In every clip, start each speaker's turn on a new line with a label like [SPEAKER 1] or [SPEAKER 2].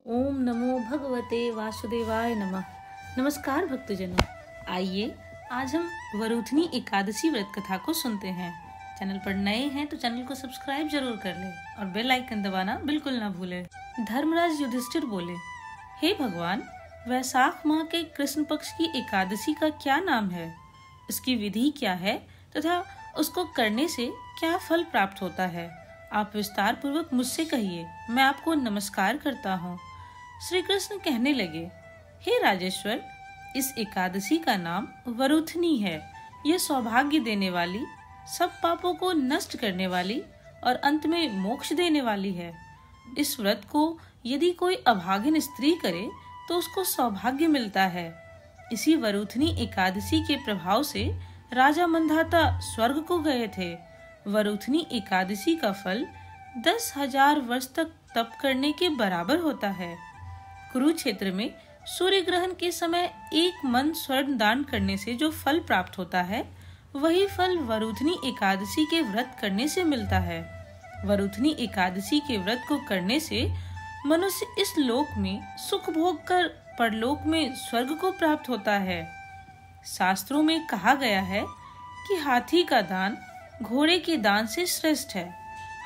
[SPEAKER 1] ओम नमो भगवते वासुदेवाय नमः। नमस्कार भक्तजनों, आइए आज हम वरुथनी एकादशी व्रत कथा को सुनते हैं। चैनल पर नए हैं तो चैनल को सब्सक्राइब जरूर कर लें और बेल आइकन दबाना बिल्कुल ना भूलें। धर्मराज युधिष्ठिर बोले, हे भगवान, वैशाख माह के कृष्ण पक्ष की एकादशी का क्या नाम है, इसकी विधि क्या है तथा उसको करने से क्या फल प्राप्त होता है? आप विस्तार पूर्वक मुझसे कहिए, मैं आपको नमस्कार करता हूँ। श्री कृष्ण कहने लगे, हे राजेश्वर, इस एकादशी का नाम वरुथनी है। यह सौभाग्य देने वाली, सब पापों को नष्ट करने वाली और अंत में मोक्ष देने वाली है। इस व्रत को यदि कोई अभागिन स्त्री करे तो उसको सौभाग्य मिलता है। इसी वरुथनी एकादशी के प्रभाव से राजा मंधाता स्वर्ग को गए थे। वरुथनी एकादशी का फल 10,000 वर्ष तक तप करने के बराबर होता है। कुरुक्षेत्र में सूर्य ग्रहण के समय 1 मन स्वर्ण दान करने से जो फल प्राप्त होता है, वही फल वरुथनी एकादशी के व्रत करने से मिलता है। वरुथनी एकादशी के व्रत को करने से मनुष्य इस लोक में सुख भोग कर परलोक में स्वर्ग को प्राप्त होता है। शास्त्रों में कहा गया है कि हाथी का दान घोड़े के दान से श्रेष्ठ है।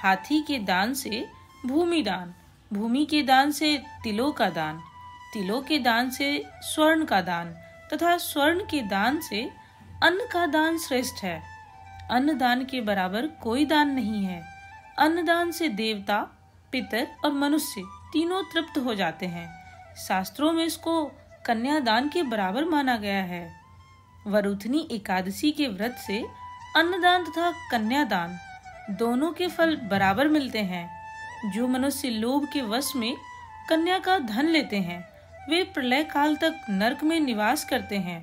[SPEAKER 1] हाथी के दान से भूमि दान, भूमि के दान से तिलों का दान, तिलों के दान से स्वर्ण का दान तथा स्वर्ण के दान से अन्न का दान श्रेष्ठ है। अन्न दान के बराबर कोई दान नहीं है। अन्न दान से देवता, पितर और मनुष्य तीनों तृप्त हो जाते हैं। शास्त्रों में इसको कन्यादान के बराबर माना गया है। वरुथनी एकादशी के व्रत से अन्नदान तथा कन्यादान दोनों के फल बराबर मिलते हैं। जो मनुष्य लोभ के वश में कन्या का धन लेते हैं, वे प्रलय काल तक नरक में निवास करते हैं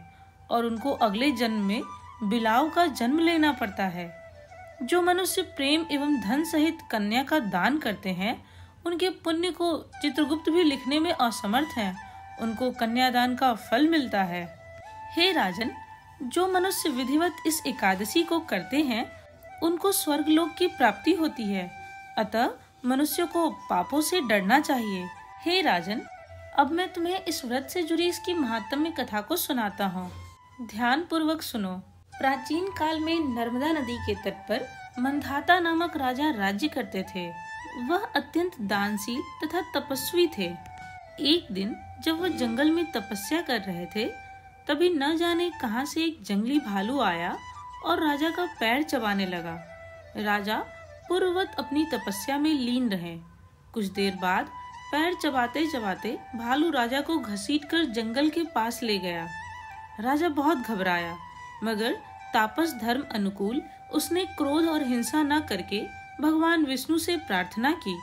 [SPEAKER 1] और उनको अगले जन्म में बिलाव का जन्म लेना पड़ता है। जो मनुष्य प्रेम एवं धन सहित कन्या का दान करते हैं, उनके पुण्य को चित्रगुप्त भी लिखने में असमर्थ हैं। उनको कन्यादान का फल मिलता है। हे राजन, जो मनुष्य विधिवत इस एकादशी को करते हैं, उनको स्वर्गलोक की प्राप्ति होती है। अतः मनुष्य को पापों से डरना चाहिए। हे राजन, अब मैं तुम्हें इस व्रत से जुड़ी इसकी महात्म्य कथा को सुनाता हूँ। ध्यान पूर्वक सुनो। प्राचीन काल में नर्मदा नदी के तट पर मंधाता नामक राजा राज्य करते थे। वह अत्यंत दानशील तथा तपस्वी थे। एक दिन जब वह जंगल में तपस्या कर रहे थे, तभी न जाने कहां से एक जंगली भालू आया और राजा का पैर चबाने लगा। राजा पूर्ववत अपनी तपस्या में लीन रहे। कुछ देर बाद पैर चबाते चबाते भालू राजा को घसीटकर जंगल के पास ले गया। राजा बहुत घबराया, मगर तापस धर्म अनुकूल उसने क्रोध और हिंसा न करके भगवान विष्णु से प्रार्थना की।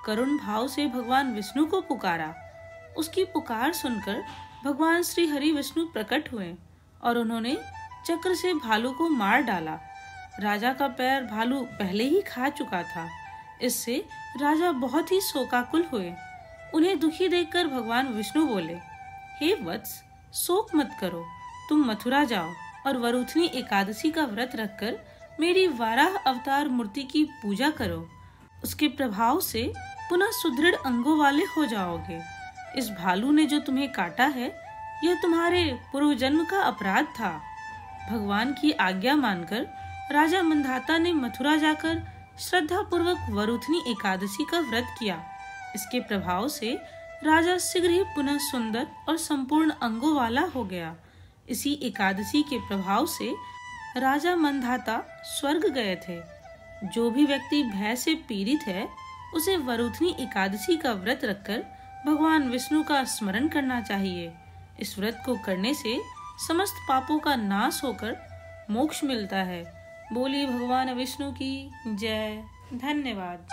[SPEAKER 1] करुण भाव से भगवान विष्णु को पुकारा। उसकी पुकार सुनकर भगवान श्री हरि विष्णु प्रकट हुए और उन्होंने चक्र से भालू को मार डाला। राजा का पैर भालू पहले ही खा चुका था। इससे राजा बहुत ही शोकाकुल हुए। उन्हें दुखी देखकर भगवान विष्णु बोले, हे वत्स, शोक मत करो। तुम मथुरा जाओ और वरुथनी एकादशी का व्रत रखकर मेरी वाराह अवतार मूर्ति की पूजा करो। उसके प्रभाव से पुनः सुदृढ़ अंगों वाले हो जाओगे। इस भालू ने जो तुम्हें काटा है, यह तुम्हारे पूर्व जन्म का अपराध था। भगवान की आज्ञा मानकर राजा मंधाता ने मथुरा जाकर श्रद्धा पूर्वक वरुथनी एकादशी का व्रत किया। इसके प्रभाव से राजा शीघ्र ही पुनः सुंदर और संपूर्ण अंगों वाला हो गया। इसी एकादशी के प्रभाव से राजा मंधाता स्वर्ग गए थे। जो भी व्यक्ति भय से पीड़ित है, उसे वरुथनी एकादशी का व्रत रखकर भगवान विष्णु का स्मरण करना चाहिए। इस व्रत को करने से समस्त पापों का नाश होकर मोक्ष मिलता है। बोलिए भगवान विष्णु की जय। धन्यवाद।